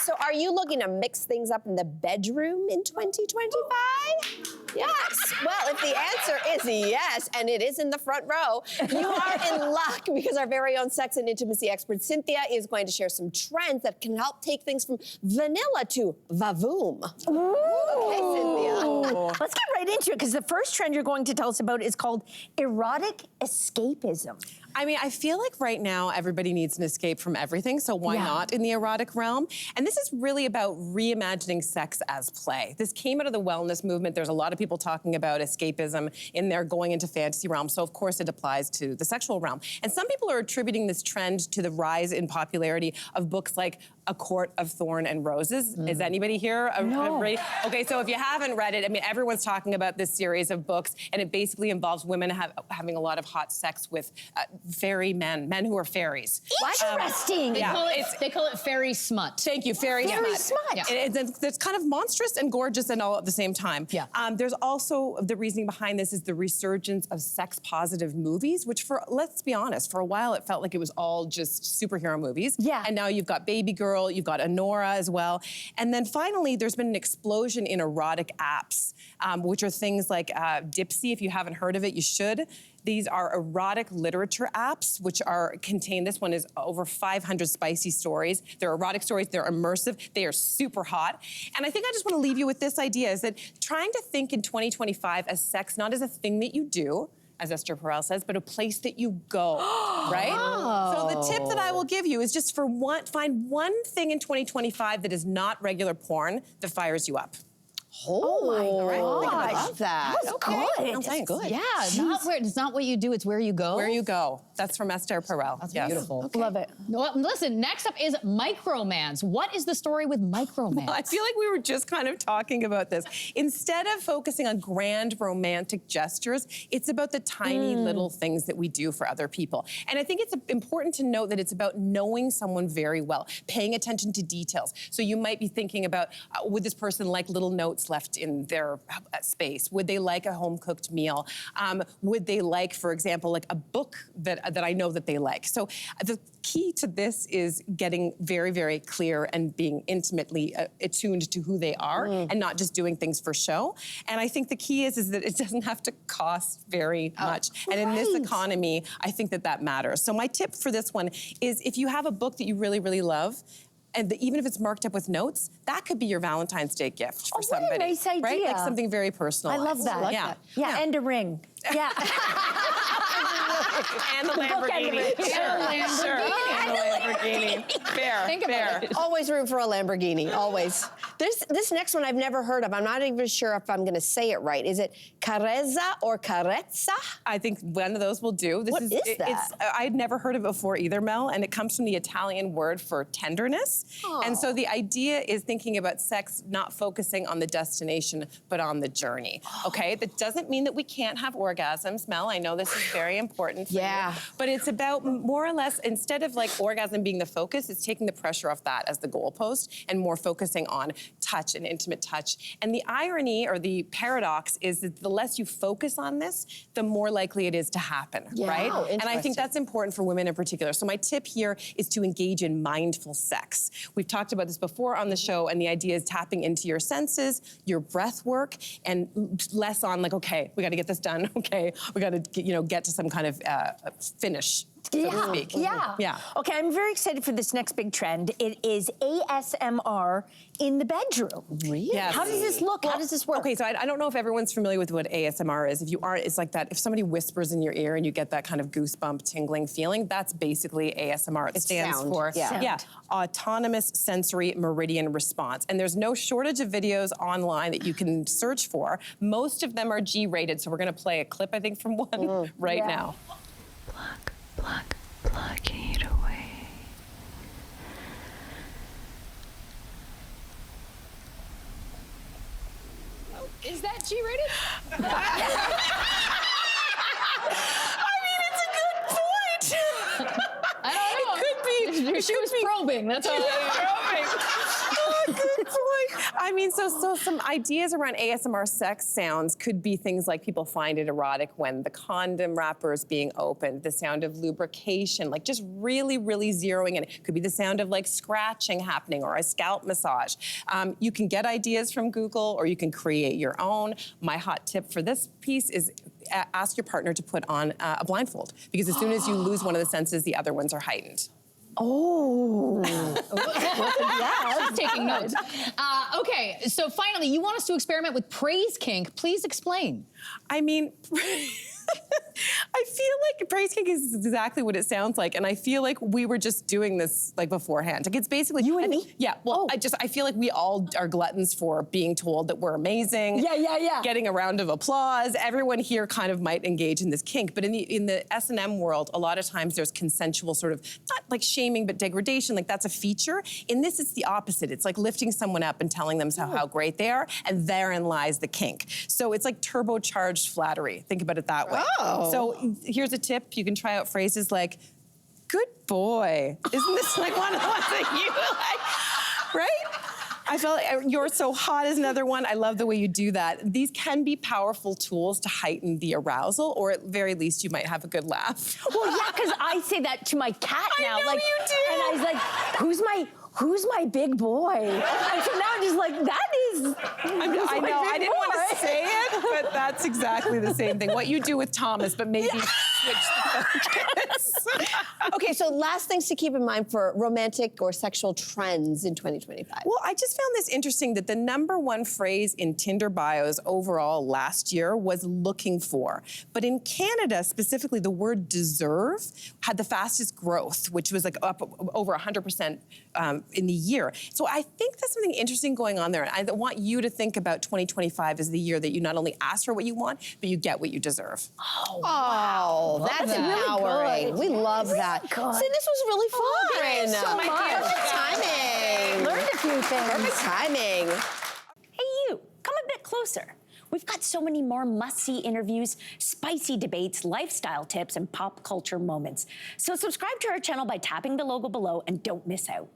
So are you looking to mix things up in the bedroom in 2025? Yes. Well, if the answer is yes, and it is in the front row, you are in luck because our very own sex and intimacy expert Cynthia is going to share some trends that can help take things from vanilla to vavoom. Okay, Cynthia. Let's get right into it because the first trend you're going to tell us about is called erotic escapism. I mean, I feel like right now everybody needs an escape from everything, so why not in the erotic realm? And this is really about reimagining sex as play. This came out of the wellness movement. There's a lot of people talking about escapism in there going into fantasy realm, so of course it applies to the sexual realm. And some people are attributing this trend to the rise in popularity of books like A Court of Thorn and Roses. Is anybody here? No. Okay, so if you haven't read it, I mean, everyone's talking about this series of books, and it basically involves women having a lot of hot sex with fairy men who are fairies. Interesting. They call it fairy smut. Thank you, fairy smut. Yeah. It's kind of monstrous and gorgeous and all at the same time. Yeah. There's also, the reasoning behind this is the resurgence of sex-positive movies, which let's be honest, for a while it felt like it was all just superhero movies. Yeah. And now you've got Baby Girl, you've got Honora as well. And then finally, there's been an explosion in erotic apps, which are things like Dipsy. If you haven't heard of it, you should. These are erotic literature apps, which contain, this one is over 500 spicy stories. They're erotic stories, they're immersive, they are super hot. And I think I just wanna leave you with this idea, is that trying to think in 2025 as sex, not as a thing that you do, as Esther Perel says, but a place that you go, right? So the tip that I will give you is just find one thing in 2025 that is not regular porn that fires you up. Oh my gosh. I love that. That's good. That's good. Yeah, it's not what you do, it's where you go. Where you go. That's from Esther Perel. That's yes. beautiful. Okay. Love it. Well, listen, next up is Micro-mance. What is the story with Micro-mance? I feel like we were just kind of talking about this. Instead of focusing on grand romantic gestures, it's about the tiny little things that we do for other people. And I think it's important to note that it's about knowing someone very well, paying attention to details. So you might be thinking about, would this person like little notes left in their space? Would they like a home-cooked meal? Would they like, for example, like a book that I know that they like? So the key to this is getting very, very clear and being intimately attuned to who they are and not just doing things for show. And I think the key is that it doesn't have to cost very much. And in this economy, I think that matters. So my tip for this one is if you have a book that you really, really love, and even if it's marked up with notes, that could be your Valentine's Day gift for somebody. What a nice idea. Right? Like something very personal. I love that. Yeah, and a ring. Yeah. And the Lamborghini. And the Lamborghini. Fair. Think about it. Always room for a Lamborghini, always. This next one I've never heard of. I'm not even sure if I'm gonna say it right. Is it Karezza or Karezza? I think one of those will do. What is that? I'd never heard of it before either, Mel, and it comes from the Italian word for tenderness. And so the idea is thinking about sex, not focusing on the destination, but on the journey, okay? That doesn't mean that we can't have orgasms, Mel. I know this is very important for you. But it's about more or less, instead of like orgasm being the focus, it's taking the pressure off that as the goalpost and more focusing on touch and intimate touch. And the irony or the paradox is that the less you focus on this, the more likely it is to happen, right? Oh, and I think that's important for women in particular. So my tip here is to engage in mindful sex. We've talked about this before on the show, and the idea is tapping into your senses, your breath work, and less on like, okay, we got to get this done. Okay, we got to get to some kind of finish. So to speak. Yeah. Okay, I'm very excited for this next big trend. It is ASMR in the bedroom. Really? Yes. How does this look? How does this work? Okay, so I don't know if everyone's familiar with what ASMR is. If you aren't, it's like that. If somebody whispers in your ear and you get that kind of goosebump tingling feeling, that's basically ASMR. It stands for Autonomous Sensory Meridian Response. And there's no shortage of videos online that you can search for. Most of them are G-rated, so we're gonna play a clip, I think, from one right now. Plucking it away. Is that G-rated? I mean, it's a good point. I don't know. It could be. She was probing, that's all. Oh, good point. I mean, so some ideas around ASMR sex sounds could be things like people find it erotic when the condom wrapper is being opened, the sound of lubrication, like just really, really zeroing in. It could be the sound of like scratching happening or a scalp massage. You can get ideas from Google or you can create your own. My hot tip for this piece is ask your partner to put on a blindfold, because as soon as you lose one of the senses, the other ones are heightened. Oh. She's taking notes. Okay, so finally, you want us to experiment with praise kink. Please explain. I mean, I feel like praise kink is exactly what it sounds like, and I feel like we were just doing this like beforehand. Like it's basically you and me. Yeah. Well, I feel like we all are gluttons for being told that we're amazing. Yeah. Getting a round of applause. Everyone here kind of might engage in this kink, but in the S&M world, a lot of times there's consensual sort of not like shaming but degradation. Like that's a feature. In this, it's the opposite. It's like lifting someone up and telling them how great they are, and therein lies the kink. So it's like turbocharged flattery. Think about it that way. Oh. So here's a tip. You can try out phrases like, good boy. Isn't this like one of the ones that you like, right? I felt like you're so hot is another one. I love the way you do that. These can be powerful tools to heighten the arousal, or at very least you might have a good laugh. Well, yeah, because I say that to my cat now. I know like, you do. And I was like, who's my big boy? And so now I'm just like, that is. I know, I didn't want to say it, but that's exactly the same thing. What you do with Thomas, but maybe switch the focus. Okay, so last things to keep in mind for romantic or sexual trends in 2025. Well, I just found this interesting that the #1 phrase in Tinder bios overall last year was looking for. But in Canada, specifically, the word deserve had the fastest growth, which was like up over 100% in the year. So I think there's something interesting going on there. And I want you to think about 2025 as the year that you not only ask for what you want, but you get what you deserve. Oh, that's empowering. good. We love that. good. See, this was really fun. thank you so much. Perfect timing. Learned a few things. Perfect timing. Hey, you, come a bit closer. We've got so many more must-see interviews, spicy debates, lifestyle tips, and pop culture moments. So subscribe to our channel by tapping the logo below and don't miss out.